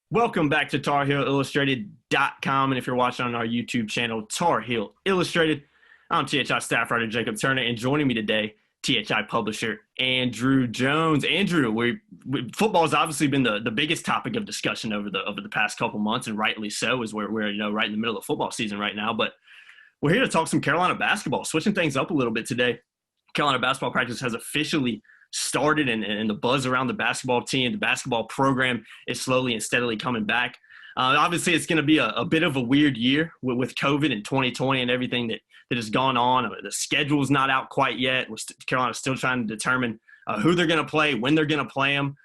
Welcome back to TarHeelIllustrated.com, and if you're watching on our YouTube channel, Tar Heel Illustrated, I'm THI staff writer Jacob Turner, and joining me today, THI publisher Andrew Jones. Andrew, football has obviously been the biggest topic of discussion over the past couple months, and rightly so, as we're right in the middle of football season right now. But we're here to talk some Carolina basketball, switching things up a little bit today. Carolina basketball practice has officially started, and the buzz around the basketball team, the basketball program is slowly and steadily coming back. Obviously, it's going to be a bit of a weird year with COVID and 2020 and everything that has gone on. The schedule's not out quite yet. Carolina's still trying to determine who they're going to play, when they're going to play them.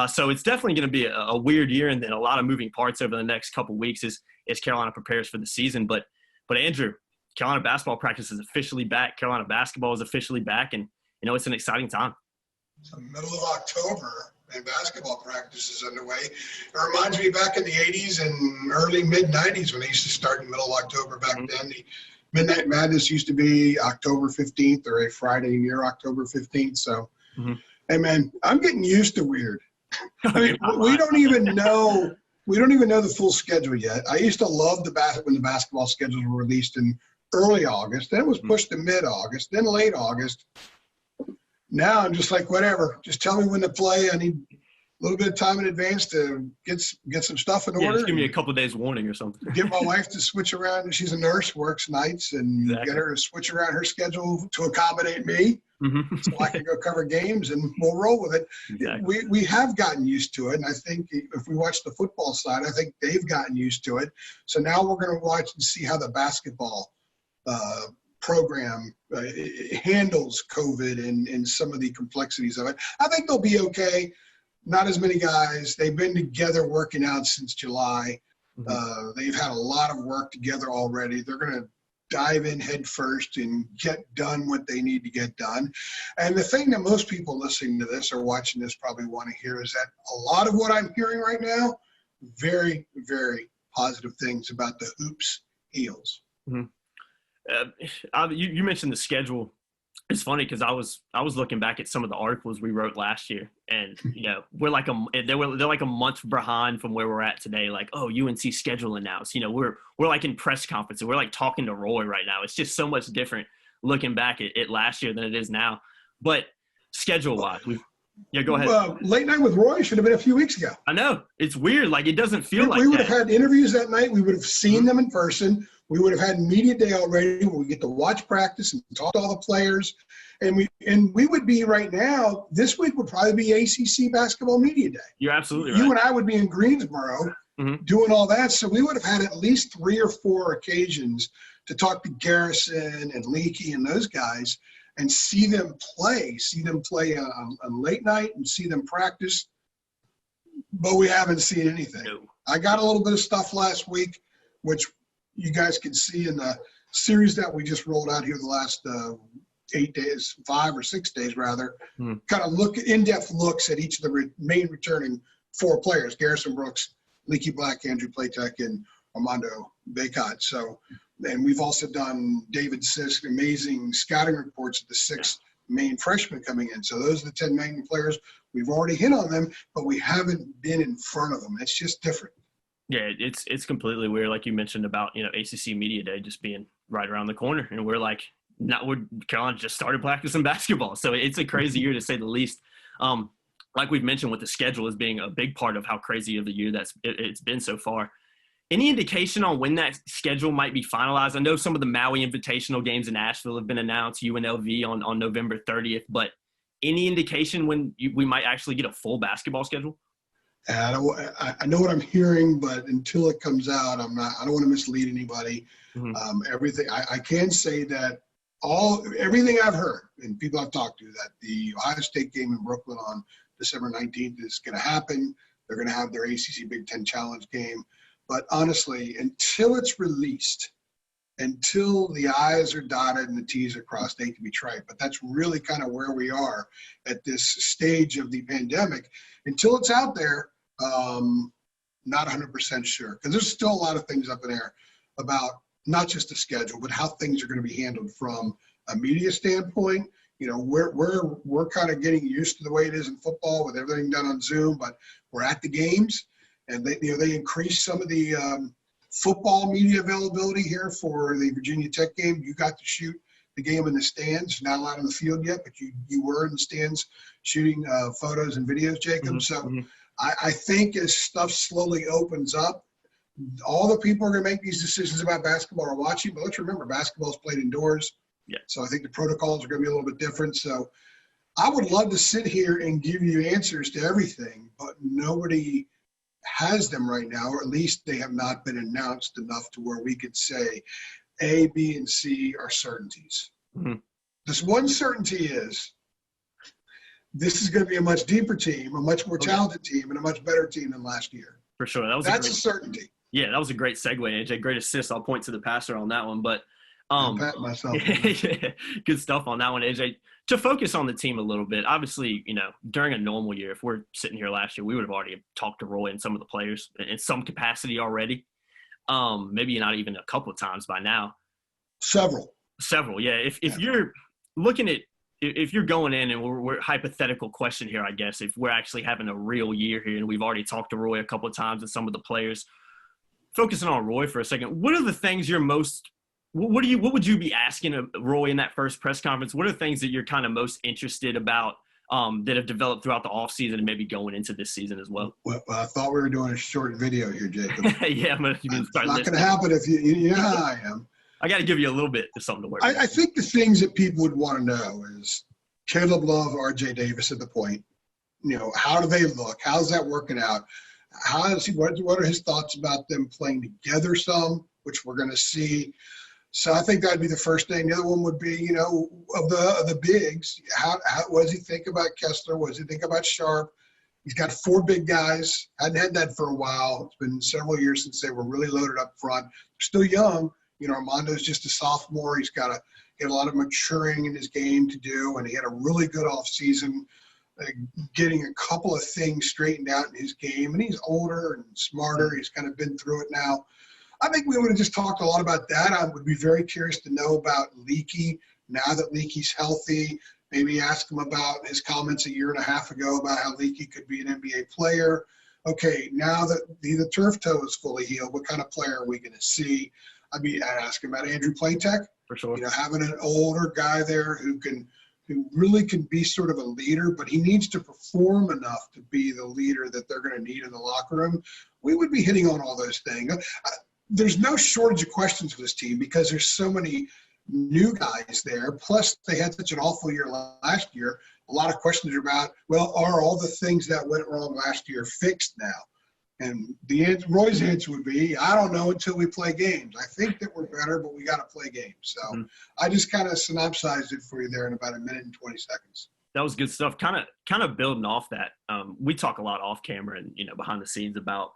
So it's definitely going to be a weird year, and then a lot of moving parts over the next couple of weeks as Carolina prepares for the season. But Andrew, Carolina basketball practice is officially back. Carolina basketball is officially back, and it's an exciting time. So middle of October and basketball practice is underway. It reminds me back in the 80s and early mid-90s when they used to start in the middle of October back then. The Midnight Madness used to be October 15th or a Friday near October 15th. So, Hey, man, I'm getting used to weird. I mean, we don't even know the full schedule yet. I used to love when the basketball schedules were released in early August. Then it was pushed to mid-August, then late August. Now I'm just like, whatever. Just tell me when to play. I need a little bit of time in advance to get some stuff in order. Just give me a couple of days warning or something. Get my wife to switch around. She's a nurse, works nights, and get her to switch around her schedule to accommodate me so I can go cover games, and we'll roll with it. Exactly. We have gotten used to it, and I think if we watch the football side, I think they've gotten used to it. So now we're going to watch and see how the basketball program handles COVID and some of the complexities of it. I think they'll be okay. Not as many guys. They've been together working out since July. They've had a lot of work together already. They're going to dive in head first and get done what they need to get done. And the thing that most people listening to this or watching this probably want to hear is that a lot of what I'm hearing right now, very, very positive things about the Hoops Heels. You mentioned the schedule. It's funny because I was looking back at some of the articles we wrote last year, and they're like a month behind from where we're at today. Like, oh, UNC schedule announced. We're like in press conference, and we're like talking to Roy right now. It's just so much different looking back at last year than it is now. But schedule wise, go ahead. Late Night with Roy should have been a few weeks ago. I know, it's weird. Like, it doesn't feel like we would have had interviews that night. We would have seen them in person. We would have had media day already where we get to watch practice and talk to all the players. And we would be right now, this week would probably be ACC basketball media day. You're absolutely right. You and I would be in Greensboro doing all that. So we would have had at least 3 or 4 occasions to talk to Garrison and Leakey and those guys and see them play on late night and see them practice. But we haven't seen anything. No. I got a little bit of stuff last week, which you guys can see in the series that we just rolled out here the last 8 days, 5 or 6 days rather, kind of in-depth looks at each of the main returning 4 players, Garrison Brooks, Leaky Black, Andrew Platek, and Armando Bacot. So, and we've also done David Sisk, amazing scouting reports of the 6 main freshmen coming in. So those are the 10 main players. We've already hit on them, but we haven't been in front of them. It's just different. Yeah, it's completely weird. Like you mentioned about, ACC Media Day just being right around the corner. And we're like, Carolina just started practicing basketball. So it's a crazy year to say the least. Like we've mentioned with the schedule as being a big part of how crazy of the year it's been so far. Any indication on when that schedule might be finalized? I know some of the Maui Invitational games in Asheville have been announced, UNLV on November 30th, but any indication when we might actually get a full basketball schedule? I know what I'm hearing, but until it comes out, I don't want to mislead anybody. Everything I can say that everything I've heard and people I've talked to, that the Ohio State game in Brooklyn on December 19th is going to happen. They're going to have their ACC Big Ten Challenge game. But honestly, until it's released, until the I's are dotted and the T's are crossed, they hate to be trite, but that's really kind of where we are at this stage of the pandemic. Until it's out there, not 100% sure, because there's still a lot of things up in air about not just the schedule, but how things are going to be handled from a media standpoint. We're kind of getting used to the way it is in football with everything done on Zoom, but we're at the games. And they increased some of the football media availability here for the Virginia Tech game. You got to shoot the game in the stands, not allowed on the field yet, but you were in the stands shooting photos and videos, Jacob. Mm-hmm. So Mm-hmm. I think as stuff slowly opens up, all the people are going to make these decisions about basketball are watching. But let's remember, basketball is played indoors. Yeah. So I think the protocols are going to be a little bit different. So I would love to sit here and give you answers to everything, but nobody has them right now, or at least they have not been announced enough to where we could say A, B, and C are certainties. Mm-hmm. This one certainty is this is going to be a much deeper team, a much more talented team, and a much better team than last year. For sure. That's a certainty. Yeah, that was a great segue, AJ. Great assist. I'll point to the passer on that one. But I'll pat myself. Yeah, good stuff on that one, AJ. To focus on the team a little bit, obviously, during a normal year, if we're sitting here last year, we would have already talked to Roy and some of the players in some capacity already. Maybe not even a couple of times by now. Several, yeah. If you're looking at, if you're going in and we're hypothetical question here, I guess, if we're actually having a real year here and we've already talked to Roy a couple of times and some of the players, focusing on Roy for a second, what are the things you're most – what would you be asking of Roy in that first press conference? What are the things that you're kind of most interested about that have developed throughout the offseason and maybe going into this season as well? Well, I thought we were doing a short video here, Jacob. Yeah, I'm going to It's not going to happen if you know how I am. I got to give you a little bit of something to work with. I think the things that people would want to know is Caleb Love, R.J. Davis at the point. How do they look? How's that working out? How is he? What are his thoughts about them playing together some, which we're going to see. So I think that'd be the first thing. The other one would be, of the bigs, what does he think about Kessler? What does he think about Sharp? He's got 4 big guys. Hadn't had that for a while. It's been several years since they were really loaded up front. Still young. Armando's just a sophomore. He's got a lot of maturing in his game to do, and he had a really good offseason, getting a couple of things straightened out in his game. And he's older and smarter. He's kind of been through it now. I think we would have just talked a lot about that. I would be very curious to know about Leaky now that Leaky's healthy. Maybe ask him about his comments a year and a half ago about how Leaky could be an NBA player. Okay, now that the turf toe is fully healed, what kind of player are we going to see? I'd ask him about Andrew Platek. For sure. Having an older guy there who really can be sort of a leader, but he needs to perform enough to be the leader that they're going to need in the locker room. We would be hitting on all those things. There's no shortage of questions for this team because there's so many new guys there. Plus, they had such an awful year last year. A lot of questions are about, are all the things that went wrong last year fixed now? And Roy's answer would be, I don't know until we play games. I think that we're better, but we got to play games. So I just kind of synopsized it for you there in about a minute and 20 seconds. That was good stuff. Kind of building off that. We talk a lot off camera and behind the scenes about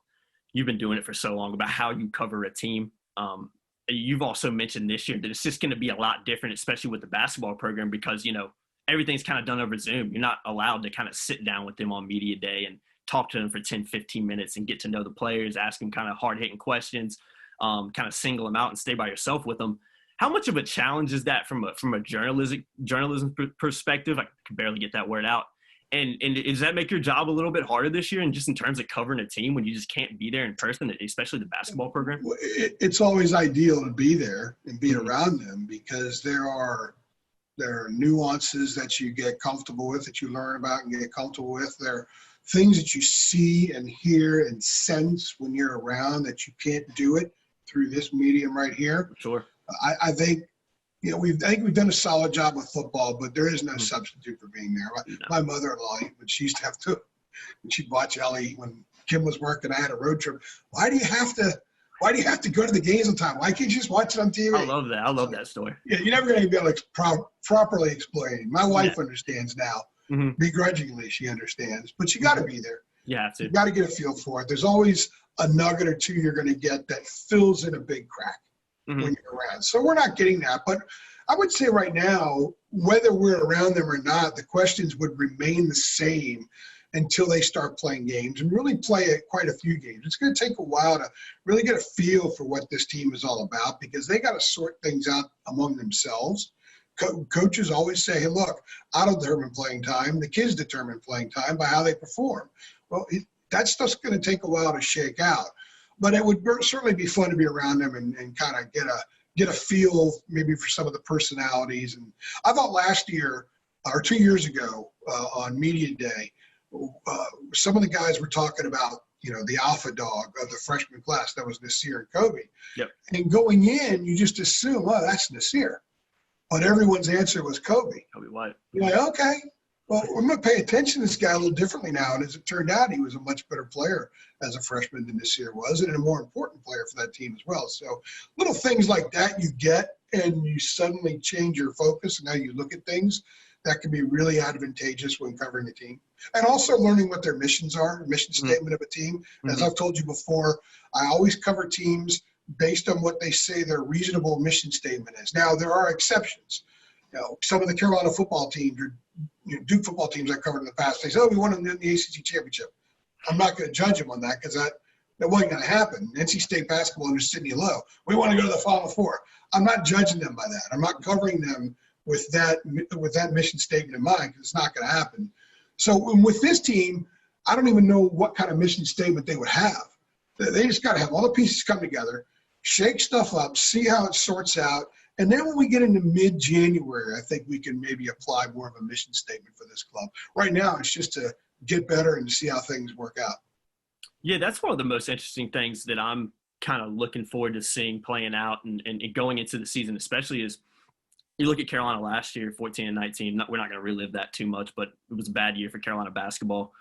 you've been doing it for so long, about how you cover a team. You've also mentioned this year that it's just going to be a lot different, especially with the basketball program, because everything's kind of done over Zoom. You're not allowed to kind of sit down with them on media day and talk to them for 10, 15 minutes and get to know the players, ask them kind of hard-hitting questions, kind of single them out and stay by yourself with them. How much of a challenge is that from a journalism perspective? I can barely get that word out. And does that make your job a little bit harder this year, and just in terms of covering a team when you just can't be there in person, especially the basketball program? It's always ideal to be there and be around them because there are nuances that you get comfortable with, that you learn about and get comfortable with. There are things that you see and hear and sense when you're around that you can't do it through this medium right here. Sure. I think we've done a solid job with football, but there is no substitute for being there. My mother-in-law, when she used to have to, when she'd watch Ellie when Kim was working, I had a road trip. Why do you have to go to the games on time? Why can't you just watch it on TV? I love that. I love that story. Yeah, you're never going to be able to properly explain. My wife understands now. Begrudgingly, she understands, but you got to be there. Yeah, you got to get a feel for it. There's always a nugget or two you're going to get that fills in a big crack when you're around. So we're not getting that, but I would say right now, whether we're around them or not, the questions would remain the same until they start playing games and really play quite a few games. It's going to take a while to really get a feel for what this team is all about because they got to sort things out among themselves. Coaches always say, hey, look, I don't determine playing time. The kids determine playing time by how they perform. Well, that stuff's going to take a while to shake out. But it would certainly be fun to be around them and kind of get a feel maybe for some of the personalities. And I thought last year or 2 years ago on Media Day, some of the guys were talking about, the alpha dog of the freshman class. That was Nasir and Kobe. Yep. And going in, you just assume, oh, that's Nasir. But everyone's answer was Kobe. Kobe White. You're like, okay, well, I'm going to pay attention to this guy a little differently now. And as it turned out, he was a much better player as a freshman than Nasir was, and a more important player for that team as well. So little things like that you get, and you suddenly change your focus and how you look at things. That can be really advantageous when covering a team. And also learning what their missions are, mission statement of a team. As I've told you before, I always cover teams based on what they say their reasonable mission statement is. Now, there are exceptions. Some of the Carolina football teams or Duke football teams I covered in the past, they say, oh, we won the ACC championship. I'm not going to judge them on that because that wasn't going to happen. NC State basketball under Sidney Lowe, we want to go to the Final Four. I'm not judging them by that. I'm not covering them with that mission statement in mind, because it's not going to happen. So with this team, I don't even know what kind of mission statement they would have. They just got to have all the pieces come together, shake stuff up, see how it sorts out. And then when we get into mid-January, I think we can maybe apply more of a mission statement for this club. Right now, it's just to get better and to see how things work out. Yeah, that's one of the most interesting things that I'm kind of looking forward to seeing playing out and going into the season, especially is you look at Carolina last year, 14-19. We're not going to relive that too much, but it was a bad year for Carolina basketball.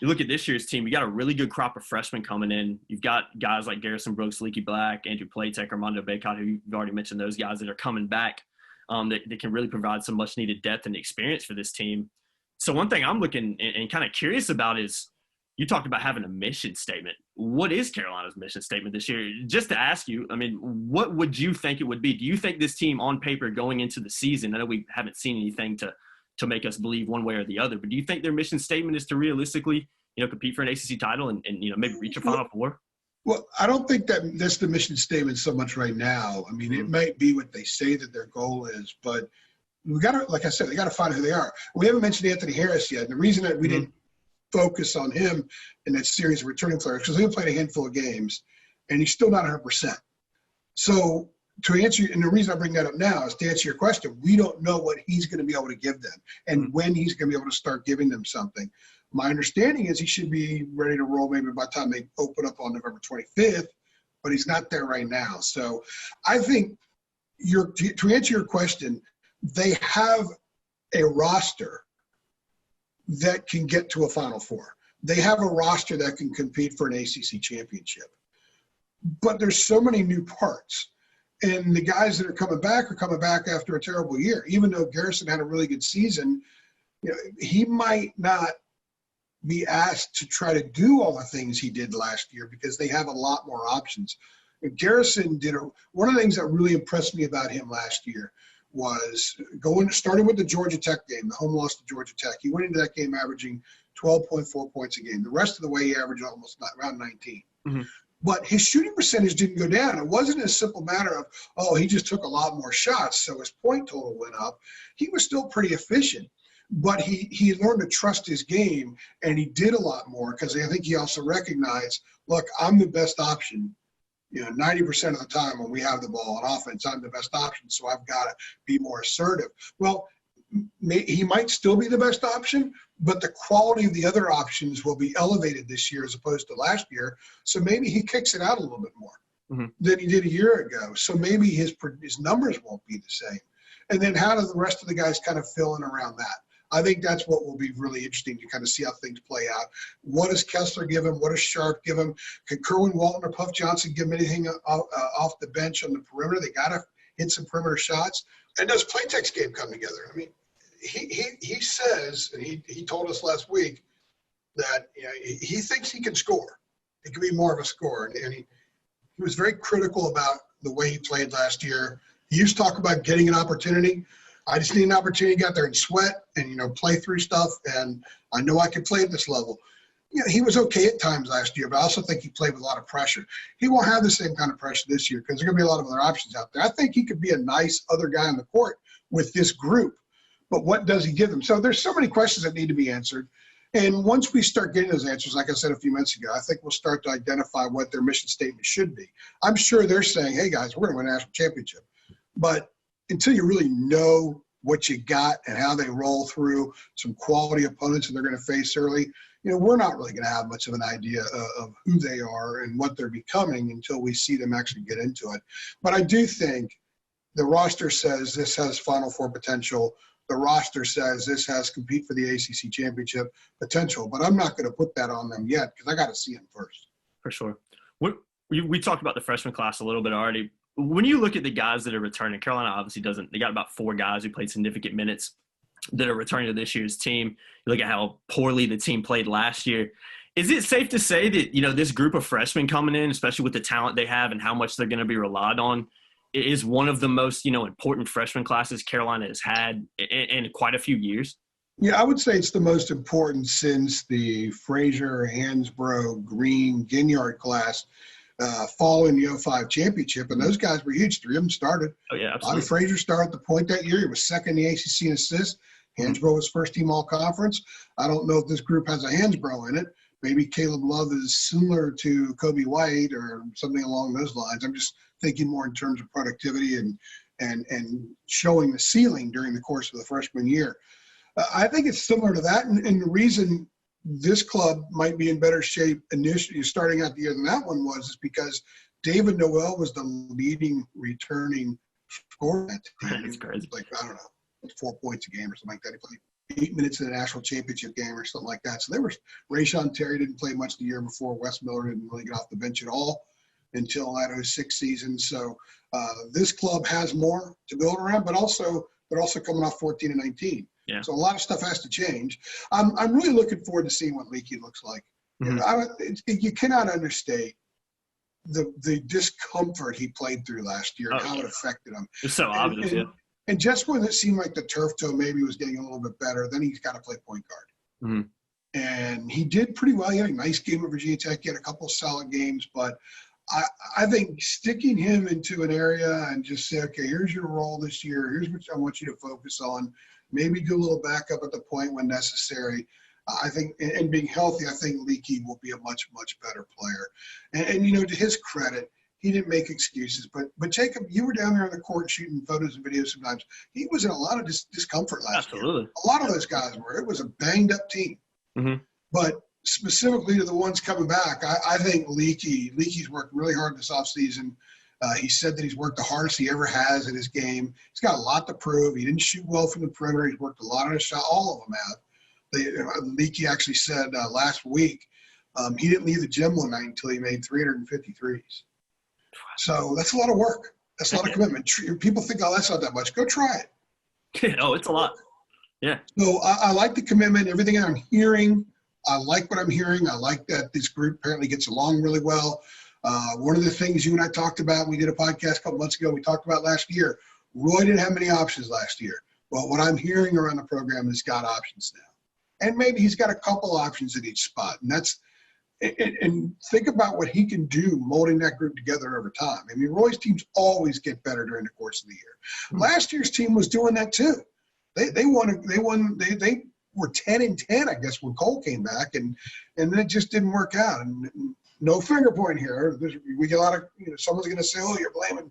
You look at this year's team, you got a really good crop of freshmen coming in. You've got guys like Garrison Brooks, Leaky Black, Andrew Platek, Armando Bacot, who you've already mentioned, those guys that are coming back that can really provide some much-needed depth and experience for this team. So one thing I'm looking and kind of curious about is you talked about having a mission statement. What is Carolina's mission statement this year? Just to ask you, I mean, what would you think it would be? Do you think this team on paper going into the season, I know we haven't seen anything to make us believe one way or the other, but do you think their mission statement is to realistically, compete for an ACC title and maybe reach a Final Four? Well, I don't think that's the mission statement so much right now. I mean, it might be what they say that their goal is, but we got to, like I said, they got to find who they are. We haven't mentioned Anthony Harris yet. And the reason that we didn't focus on him in that series of returning players, because he played a handful of games, and he's still not 100%. So to answer, and the reason I bring that up now is to answer your question, we don't know what he's going to be able to give them and when he's going to be able to start giving them something. My understanding is he should be ready to roll maybe by the time they open up on November 25th, but he's not there right now. So I think to answer your question, they have a roster that can get to a Final Four. They have a roster that can compete for an ACC championship. But there's so many new parts. And the guys that are coming back after a terrible year. Even though Garrison had a really good season, he might not be asked to try to do all the things he did last year because they have a lot more options. Garrison one of the things that really impressed me about him last year was starting with the Georgia Tech game, the home loss to Georgia Tech. He went into that game averaging 12.4 points a game. The rest of the way he averaged almost around 19. Mm-hmm. But his shooting percentage didn't go down. It wasn't a simple matter of, he just took a lot more shots, so his point total went up. He was still pretty efficient. But he learned to trust his game, and he did a lot more because I think he also recognized, look, I'm the best option. 90% of the time when we have the ball on offense, I'm the best option, so I've got to be more assertive. Well, he might still be the best option, but the quality of the other options will be elevated this year as opposed to last year. So maybe he kicks it out a little bit more than he did a year ago. So maybe his numbers won't be the same. And then how do the rest of the guys kind of fill in around that? I think that's what will be really interesting to kind of see how things play out. What does Kessler give him? What does Sharp give him? Can Kerwin Walton or Puff Johnson give him anything off the bench on the perimeter? They got to hit some perimeter shots. And does Playtek's game come together? I mean, he says, and he told us last week that he thinks he can score. He can be more of a scorer. And he was very critical about the way he played last year. He used to talk about getting an opportunity. I just need an opportunity to get out there and sweat and, play through stuff. And I know I can play at this level. He was okay at times last year, but I also think he played with a lot of pressure. He won't have the same kind of pressure this year because there are going to be a lot of other options out there. I think he could be a nice other guy on the court with this group. But what does he give them? So there's so many questions that need to be answered. And once we start getting those answers, like I said a few minutes ago, I think we'll start to identify what their mission statement should be. I'm sure they're saying, hey, guys, we're going to win a national championship. But until you really know what you got and how they roll through some quality opponents that they're going to face early, we're not really going to have much of an idea of who they are and what they're becoming until we see them actually get into it. But I do think the roster says this has Final Four potential. The roster says this has compete for the ACC championship potential. But I'm not going to put that on them yet because I got to see them first. For sure. We talked about the freshman class a little bit already. When you look at the guys that are returning, Carolina obviously doesn't – they got about 4 guys who played significant minutes that are returning to this year's team. You look at how poorly the team played last year. Is it safe to say that, this group of freshmen coming in, especially with the talent they have and how much they're going to be relied on, is one of the most, important freshman classes Carolina has had in quite a few years? Yeah, I would say it's the most important since the Frazier, Hansbrough, Green, Ginyard class following the 05 championship. And those guys were huge. 3 of them started. Oh, yeah, absolutely. Bobby Frazier started at the point that year. He was second in the ACC in assists. Hansbrough was first team all-conference. I don't know if this group has a Hansbrough in it. Maybe Caleb Love is similar to Kobe White or something along those lines. I'm just thinking more in terms of productivity and showing the ceiling during the course of the freshman year. I think it's similar to that. And the reason this club might be in better shape initially starting out the year than that one is because David Noel was the leading returning scorer. That's crazy. Like, I don't know, 4 points a game or something like that. He played 8 minutes in a national championship game or something like that. So Rayshon Terry didn't play much the year before. Wes Miller didn't really get off the bench at all until that 06 season. So this club has more to build around, but also they're also coming off 14 and 19. Yeah. So a lot of stuff has to change. I'm really looking forward to seeing what Leakey looks like. Mm-hmm. You cannot understate the discomfort he played through last year and how it affected him. It's so obvious, yeah. And just when it seemed like the turf toe maybe was getting a little bit better, then he's got to play point guard. Mm-hmm. And he did pretty well. He had a nice game at Virginia Tech. He had a couple of solid games, but I think sticking him into an area and just say, okay, here's your role this year. Here's what I want you to focus on. Maybe do a little backup at the point when necessary. I think, and being healthy, I think Leakey will be a much, much better player. And to his credit, he didn't make excuses. But Jacob, you were down there on the court shooting photos and videos sometimes. He was in a lot of discomfort last year. A lot of those guys were. It was a banged-up team. Mm-hmm. But specifically to the ones coming back, I think Leakey's worked really hard this offseason. He said that he's worked the hardest he ever has in his game. He's got a lot to prove. He didn't shoot well from the perimeter. He's worked a lot on his shot. All of them have. Leakey actually said last week he didn't leave the gym one night until he made 350 threes. So that's a lot of work. That's a lot of commitment. People think, oh, that's not that much. Go try it. Oh, it's a lot. Yeah. So I like the commitment, everything I'm hearing. I like what I'm hearing. I like that this group apparently gets along really well. One of the things you and I talked about, we did a podcast a couple months ago, we talked about last year, Roy didn't have many options last year. Well, what I'm hearing around the program is he's got options now. And maybe he's got a couple options at each spot. And think about what he can do molding that group together over time. I mean, Roy's teams always get better during the course of the year. Mm-hmm. Last year's team was doing that too. They were 10-10, I guess, when Cole came back, and then it just didn't work out. And no finger point here. We get a lot of, someone's going to say, oh, you're blaming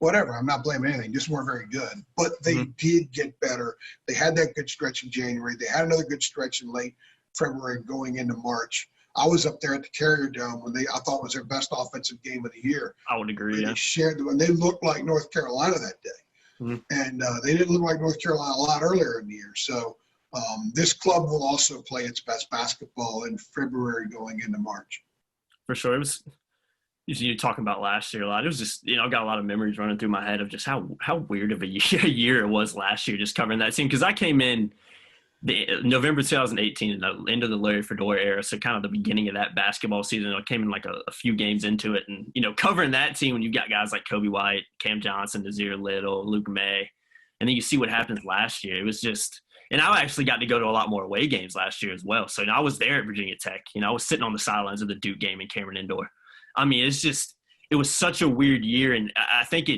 whatever. I'm not blaming anything. Just weren't very good. But they did get better. They had that good stretch in January. They had another good stretch in late February going into March. I was up there at the Carrier Dome when I thought was their best offensive game of the year. I would agree, yeah. They looked like North Carolina that day. Mm-hmm. And they didn't look like North Carolina a lot earlier in the year. So this club will also play its best basketball in February going into March. For sure. It was you talking about last year a lot. It was just, I've got a lot of memories running through my head of just how weird of a year it was last year just covering that team. Because I came in November 2018, the end of the Larry Fedora era, so kind of the beginning of that basketball season. I came in like a few games into it, and covering that team when you've got guys like Kobe White, Cam Johnson, Nazir Little, Luke May, and then you see what happens last year. It was just, and I actually got to go to a lot more away games last year as well. So I was there at Virginia Tech. I was sitting on the sidelines of the Duke game in Cameron Indoor. I mean, it was such a weird year, and I think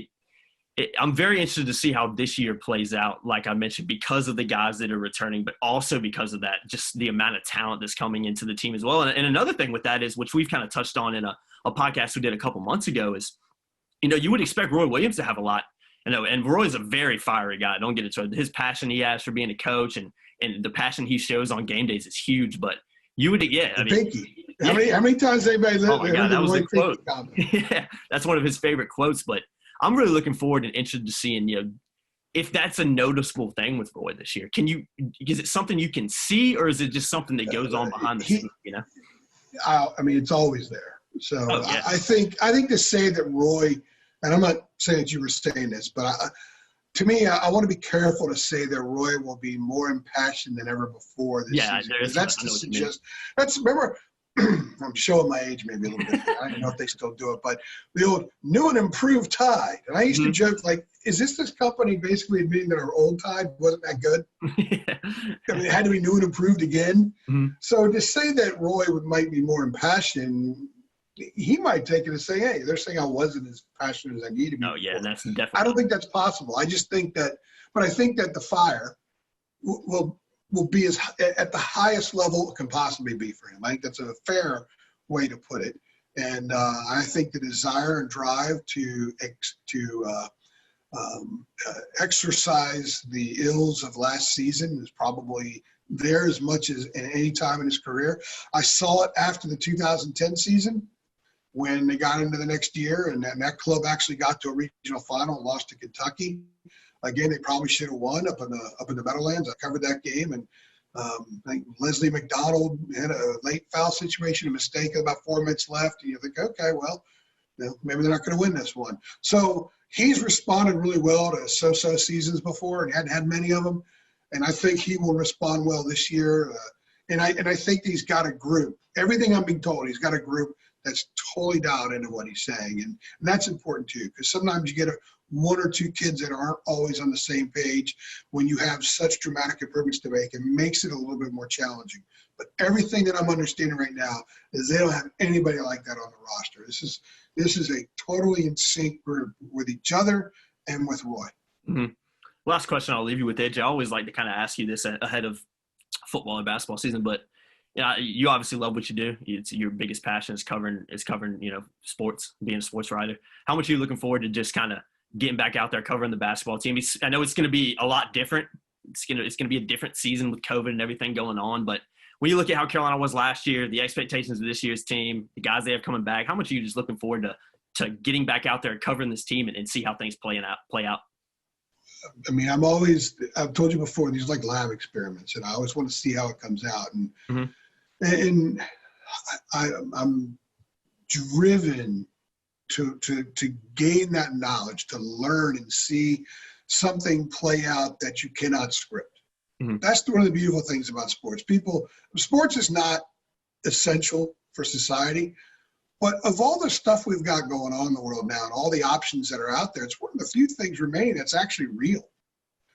I'm very interested to see how this year plays out, like I mentioned, because of the guys that are returning, but also because of that, just the amount of talent that's coming into the team as well. And another thing with that is, which we've kind of touched on in a podcast we did a couple months ago, is, you would expect Roy Williams to have a lot. And Roy's a very fiery guy. Don't get it twisted. His passion he has for being a coach and the passion he shows on game days is huge. But you would, Pinky. How many times anybody oh my God, that was the quote. Comment? Yeah, that's one of his favorite quotes. But I'm really looking forward and interested to seeing, if that's a noticeable thing with Roy this year. Is it something you can see, or is it just something that goes on behind the scenes? It's always there. So I think to say that Roy, and I'm not saying that you were saying this, but to me, I want to be careful to say that Roy will be more impassioned than ever before this season. That's to suggest. Remember, I'm showing my age maybe a little bit. I don't know if they still do it, but the old new and improved Tide. And I used to joke, like, is this company basically admitting that our old Tide wasn't that good? I mean, it had to be new and improved again. So to say that Roy might be more impassioned, he might take it and say, hey, they're saying I wasn't as passionate as I needed to be. Oh, yeah, that's definitely. I don't think that's possible. I just think that – but I think that the fire will be at the highest level it can possibly be for him. I think that's a fair way to put it. And I think the desire and drive to exercise the ills of last season is probably there as much as in any time in his career. I saw it after the 2010 season when they got into the next year, and that club actually got to a regional final and lost to Kentucky. Again, they probably should have won up in the Meadowlands. I covered that game, and I think Leslie McDonald had a late foul situation, a mistake, about 4 minutes left, and you think, okay, well, maybe they're not going to win this one. So he's responded really well to so-so seasons before, and hadn't had many of them, and I think he will respond well this year. And I think he's got a group. Everything I'm being told, he's got a group that's totally dialed into what he's saying, and that's important too, because sometimes you get one or two kids that aren't always on the same page. When you have such dramatic improvements to make, it makes it a little bit more challenging. But everything that I'm understanding right now is they don't have anybody like that on the roster. This is a totally in sync group with each other and with Roy. Mm-hmm. Last question I'll leave you with, AJ. I always like to kind of ask you this ahead of football and basketball season, but you obviously love what you do. It's your biggest passion is covering sports, being a sports writer. How much are you looking forward to just kind of getting back out there covering the basketball team? I know it's going to be a lot different. It's going to be a different season with COVID and everything going on. But when you look at how Carolina was last year, the expectations of this year's team, the guys they have coming back, how much are you just looking forward to getting back out there covering this team and see how things play out? I mean, I've told you before, these are like lab experiments, and I always want to see how it comes out. And I'm driven to gain that knowledge, to learn and see something play out that you cannot script. That's one of the beautiful things about sports. Sports is not essential for society, but of all the stuff we've got going on in the world now and all the options that are out there, it's one of the few things remaining that's actually real.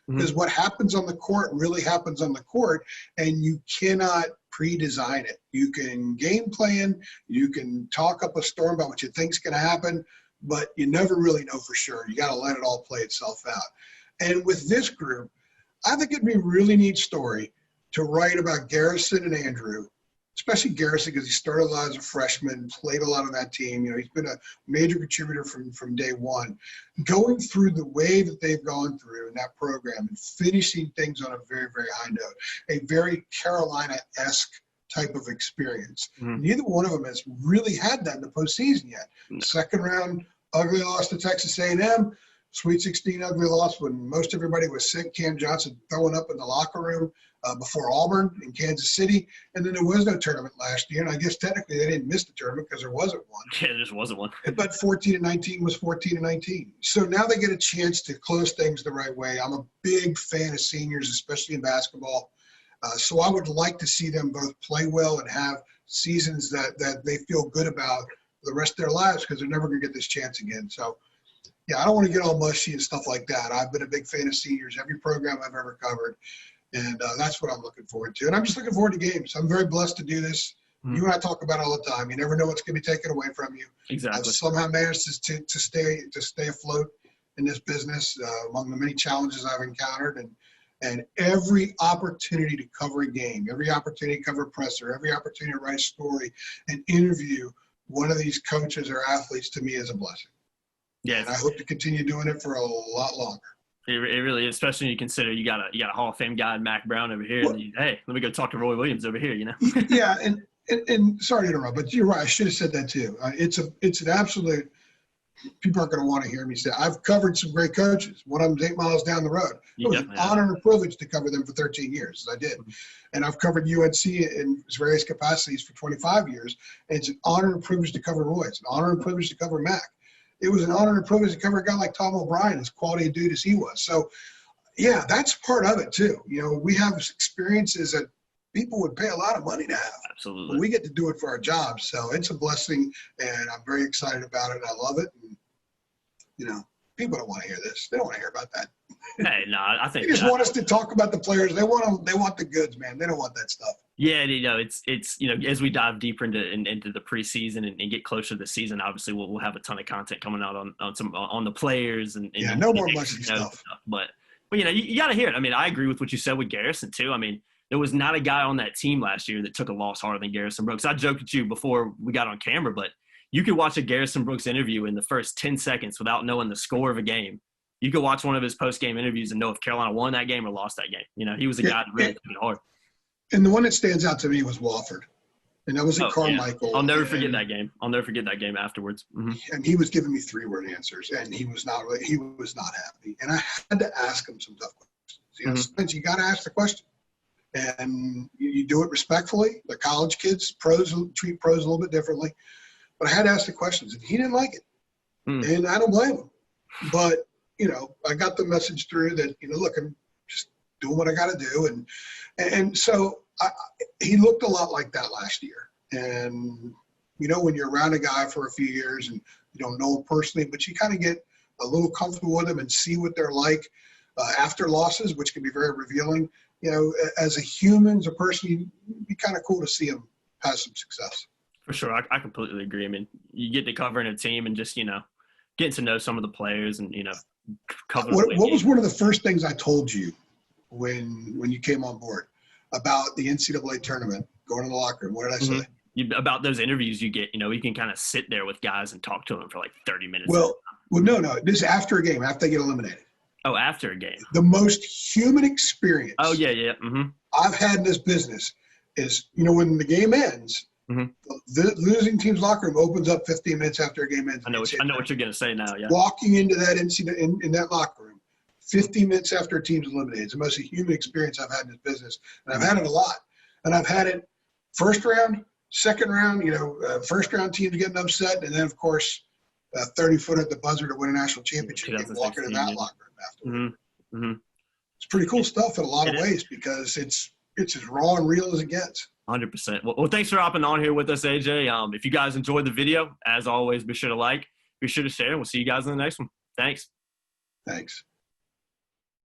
Because what happens on the court really happens on the court, and you cannot pre-design it. You can game plan, you can talk up a storm about what you think's going to happen, but you never really know for sure. You got to let it all play itself out. And with this group, I think it'd be a really neat story to write about Garrison and Andrew, especially Garrison because he started a lot as a freshman, played a lot on that team. He's been a major contributor from day one. Going through the way that they've gone through in that program and finishing things on a very, very high note, a very Carolina-esque type of experience. Neither one of them has really had that in the postseason yet. Second round, ugly loss to Texas A&M. Sweet 16 ugly loss when most everybody was sick. Cam Johnson throwing up in the locker room before Auburn in Kansas City. And then there was no tournament last year. And I guess technically they didn't miss the tournament because there wasn't one. Yeah, there just wasn't one. But 14-19 was 14-19. So now they get a chance to close things the right way. I'm a big fan of seniors, especially in basketball. So I would like to see them both play well and have seasons that they feel good about the rest of their lives because they're never going to get this chance again. So, yeah, I don't want to get all mushy and stuff like that. I've been a big fan of seniors, every program I've ever covered, and that's what I'm looking forward to. And I'm just looking forward to games. I'm very blessed to do this. You and I talk about it all the time. You never know what's going to be taken away from you. Exactly. I've somehow managed to stay afloat in this business, among the many challenges I've encountered, and every opportunity to cover a game, every opportunity to cover a presser, every opportunity to write a story and interview one of these coaches or athletes to me is a blessing. Yes. And I hope to continue doing it for a lot longer. It really is, especially when you consider you got a Hall of Fame guy, Mac Brown, over here. Well, and hey, let me go talk to Roy Williams over here, Yeah, and sorry to interrupt, but you're right. I should have said that too. It's an absolute. People aren't going to want to hear me say. I've covered some great coaches. One of them's 8 miles down the road. It was an honor and a privilege to cover them for 13 years, as I did. And I've covered UNC in various capacities for 25 years. And it's an honor and privilege to cover Roy. It's an honor and privilege to cover Mac. It was an honor and privilege to cover a guy like Tom O'Brien, as quality a dude as he was. So, yeah, that's part of it too. We have experiences that people would pay a lot of money to have. Absolutely. But we get to do it for our jobs. So it's a blessing, and I'm very excited about it. I love it. And, people don't want to hear this. They don't want to hear about that. Hey, no, I think they just want us to talk about the players. They want the goods, man. They don't want that stuff. Yeah, it's as we dive deeper into the preseason and get closer to the season, obviously we'll have a ton of content coming out on the players and no more mushy stuff. But you got to hear it. I mean, I agree with what you said with Garrison too. I mean, there was not a guy on that team last year that took a loss harder than Garrison Brooks. I joked at you before we got on camera, but you could watch a Garrison Brooks interview in the first 10 seconds without knowing the score of a game. You could watch one of his post-game interviews and know if Carolina won that game or lost that game. He was a guy that really took it hard. And the one that stands out to me was Wofford. And that was at Carmichael. Yeah. I'll never forget that game. I'll never forget that game afterwards. Mm-hmm. And he was giving me 3-word answers, and he was not happy. And I had to ask him some tough questions. Sometimes you got to ask the question. And you do it respectfully. The college kids, pros treat pros a little bit differently. But I had to ask the questions, and he didn't like it. And I don't blame him. But, I got the message through that, look, I'm just doing what I got to do. And so he looked a lot like that last year. And, when you're around a guy for a few years and you don't know him personally, but you kind of get a little comfortable with them and see what they're like after losses, which can be very revealing. As a human, as a person, it'd be kind of cool to see him have some success. For sure. I completely agree. I mean, you get to covering a team and just, getting to know some of the players and, cover. What was one of the first things I told you when you came on board about the NCAA tournament, going to the locker room? What did I say? About those interviews you get, you can kind of sit there with guys and talk to them for like 30 minutes. Well, no. This is after a game, after they get eliminated. Oh, after a game. The most human experience. Oh, yeah. I've had in this business is, when the game ends, the losing team's locker room opens up 15 minutes after a game ends. I know what you're going to say now, yeah. Walking into that in that locker room, 15 minutes after a team's eliminated. It's the most human experience I've had in this business. And I've had it a lot. And I've had it first round, second round, first round teams getting upset. And then, of course, 30-foot at the buzzer to win a national championship and walk into that locker room afterward. It's pretty cool stuff in a lot of ways because it's as raw and real as it gets. 100%. Well, thanks for hopping on here with us, AJ. If you guys enjoyed the video, as always, be sure to like, be sure to share, and we'll see you guys in the next one. Thanks.